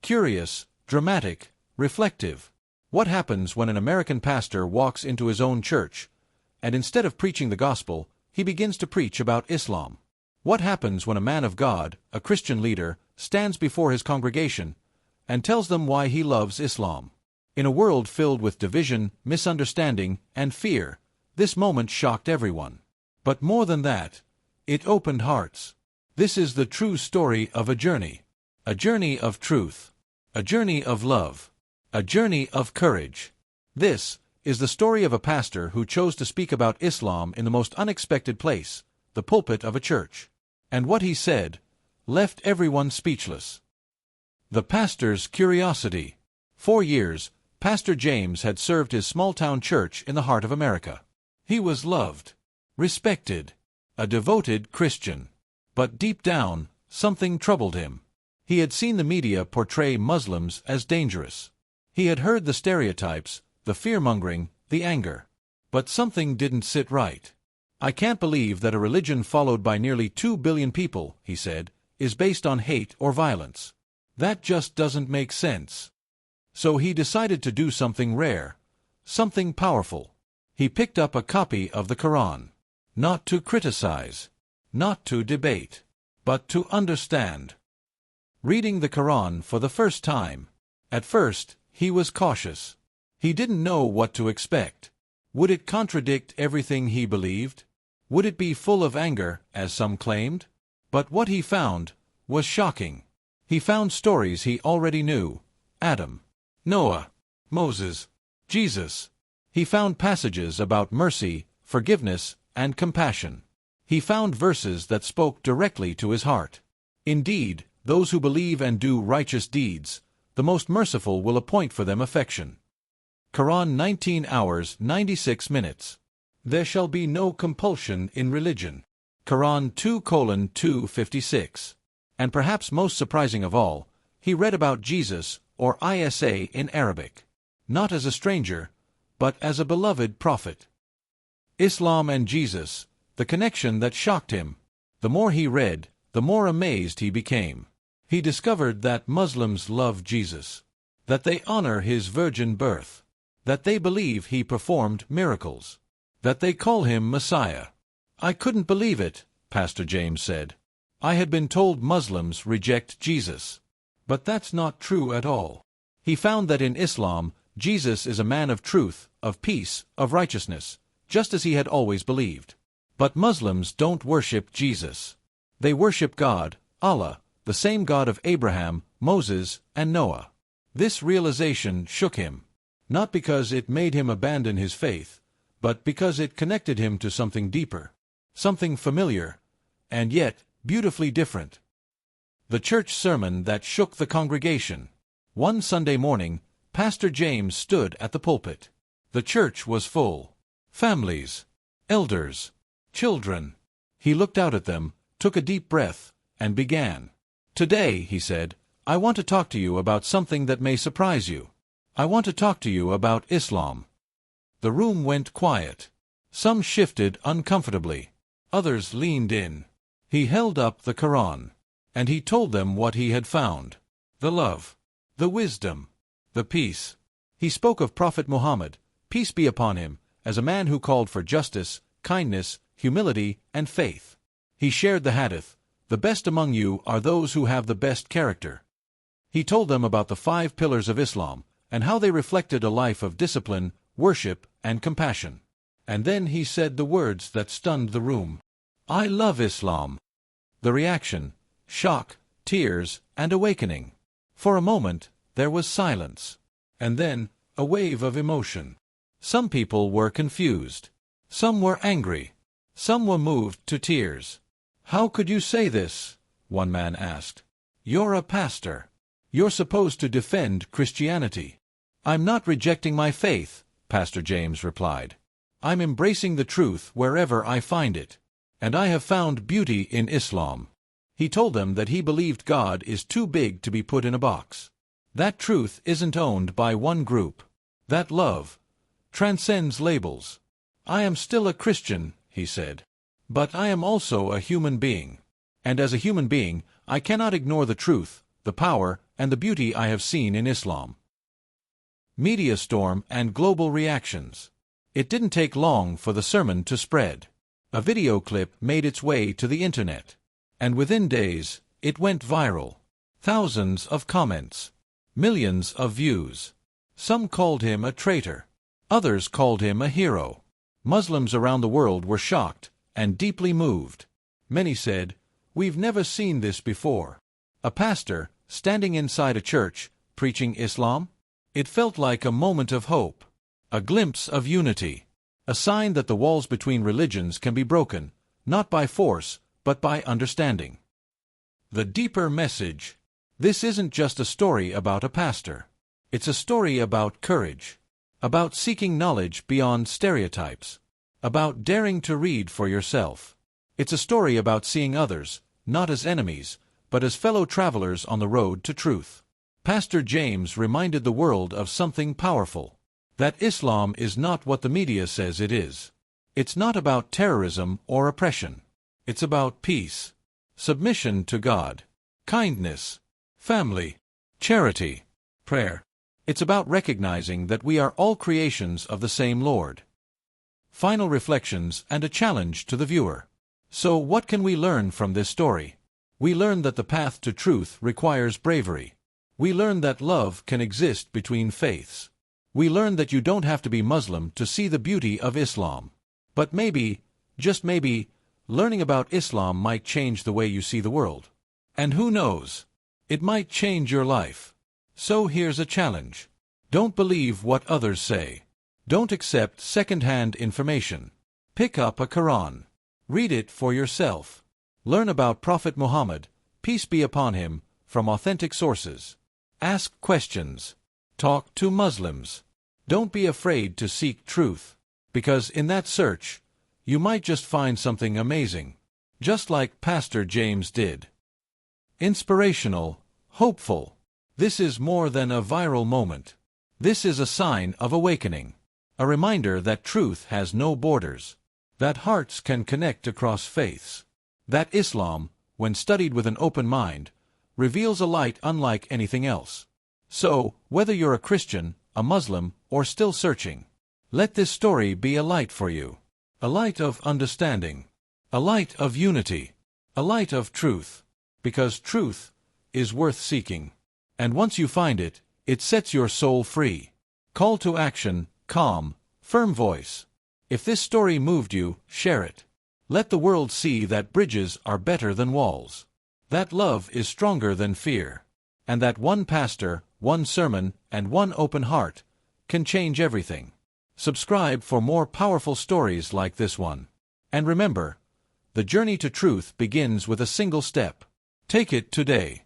curious, dramatic, reflective. What happens when an American pastor walks into his own church, and instead of preaching the gospel, he begins to preach about Islam? What happens when a man of God, a Christian leader, stands before his congregation and tells them why he loves Islam? In a world filled with division, misunderstanding, and fear, this moment shocked everyone. But more than that, it opened hearts. This is the true story of a journey of truth, a journey of love, a journey of courage. This is the story of a pastor who chose to speak about Islam in the most unexpected place, the pulpit of a church. And what he said left everyone speechless. The pastor's curiosity. 4 years, Pastor James had served his small-town church in the heart of America. He was loved, respected, a devoted Christian. But deep down, something troubled him. He had seen the media portray Muslims as dangerous. He had heard the stereotypes, the fear-mongering, the anger. But something didn't sit right. "I can't believe that a religion followed by nearly 2 billion people," he said, "is based on hate or violence. That just doesn't make sense." So he decided to do something rare, something powerful. He picked up a copy of the Qur'an. Not to criticize, not to debate, but to understand. Reading the Qur'an for the first time. At first, he was cautious. He didn't know what to expect. Would it contradict everything he believed? Would it be full of anger, as some claimed? But what he found was shocking. He found stories he already knew: Adam, Noah, Moses, Jesus. He found passages about mercy, forgiveness, and compassion. He found verses that spoke directly to his heart. Indeed, those who believe and do righteous deeds, the most merciful will appoint for them affection. Quran 19 hours 96 minutes. There shall be no compulsion in religion. Quran 2:256. And perhaps most surprising of all, he read about Jesus, or Isa in Arabic, not as a stranger, but as a beloved prophet. Islam and Jesus, the connection that shocked him. The more he read, the more amazed he became. He discovered that Muslims love Jesus, that they honor his virgin birth, that they believe he performed miracles, that they call him Messiah. "I couldn't believe it," Pastor James said. "I had been told Muslims reject Jesus. But that's not true at all." He found that in Islam, Jesus is a man of truth, of peace, of righteousness, just as he had always believed. But Muslims don't worship Jesus. They worship God, Allah, the same God of Abraham, Moses, and Noah. This realization shook him, not because it made him abandon his faith, but because it connected him to something deeper, something familiar, and yet beautifully different. The church sermon that shook the congregation. One Sunday morning, Pastor James stood at the pulpit. The church was full. Families, elders, children. He looked out at them, took a deep breath, and began. "Today," he said, "I want to talk to you about something that may surprise you. I want to talk to you about Islam." The room went quiet. Some shifted uncomfortably. Others leaned in. He held up the Quran, and he told them what he had found: the love, the wisdom, the peace. He spoke of Prophet Muhammad, peace be upon him, as a man who called for justice, kindness, humility, and faith. He shared the hadith: "The best among you are those who have the best character." He told them about the 5 pillars of Islam, and how they reflected a life of discipline, worship, and compassion. And then he said the words that stunned the room: "I love Islam." The reaction: shock, tears, and awakening. For a moment, there was silence. And then, a wave of emotion. Some people were confused. Some were angry. Some were moved to tears. "How could you say this?" one man asked. "You're a pastor. You're supposed to defend Christianity." "I'm not rejecting my faith," Pastor James replied. "I'm embracing the truth wherever I find it. And I have found beauty in Islam." He told them that he believed God is too big to be put in a box. That truth isn't owned by one group. That love transcends labels. "I am still a Christian," he said. "But I am also a human being. And as a human being, I cannot ignore the truth, the power, and the beauty I have seen in Islam. Media storm and global reactions. It didn't take long for the sermon to spread. A video clip made its way to the internet, and within days, it went viral. Thousands of comments, millions of views. Some called him a traitor. Others called him a hero. Muslims around the world were shocked and deeply moved. Many said, "We've never seen this before." A pastor, standing inside a church, preaching Islam? It felt like a moment of hope, a glimpse of unity, a sign that the walls between religions can be broken, not by force, but by understanding. The deeper message. This isn't just a story about a pastor. It's a story about courage, about seeking knowledge beyond stereotypes, about daring to read for yourself. It's a story about seeing others, not as enemies, but as fellow travelers on the road to truth. Pastor James reminded the world of something powerful, that Islam is not what the media says it is. It's not about terrorism or oppression. It's about peace, submission to God, kindness, family, charity, prayer. It's about recognizing that we are all creations of the same Lord. Final reflections and a challenge to the viewer. So what can we learn from this story? We learn that the path to truth requires bravery. We learn that love can exist between faiths. We learn that you don't have to be Muslim to see the beauty of Islam. But maybe, just maybe, learning about Islam might change the way you see the world. And who knows? It might change your life. So here's a challenge. Don't believe what others say. Don't accept second-hand information. Pick up a Qur'an. Read it for yourself. Learn about Prophet Muhammad, peace be upon him, from authentic sources. Ask questions. Talk to Muslims. Don't be afraid to seek truth, because in that search, you might just find something amazing, just like Pastor James did. Inspirational, hopeful. This is more than a viral moment. This is a sign of awakening, a reminder that truth has no borders, that hearts can connect across faiths, that Islam, when studied with an open mind, reveals a light unlike anything else. So, whether you're a Christian, a Muslim, or still searching, let this story be a light for you, a light of understanding, a light of unity, a light of truth, because truth is worth seeking. And once you find it, it sets your soul free. Call to action, calm, firm voice. If this story moved you, share it. Let the world see that bridges are better than walls, that love is stronger than fear, and that one pastor, one sermon, and one open heart can change everything. Subscribe for more powerful stories like this one. And remember, the journey to truth begins with a single step. Take it today.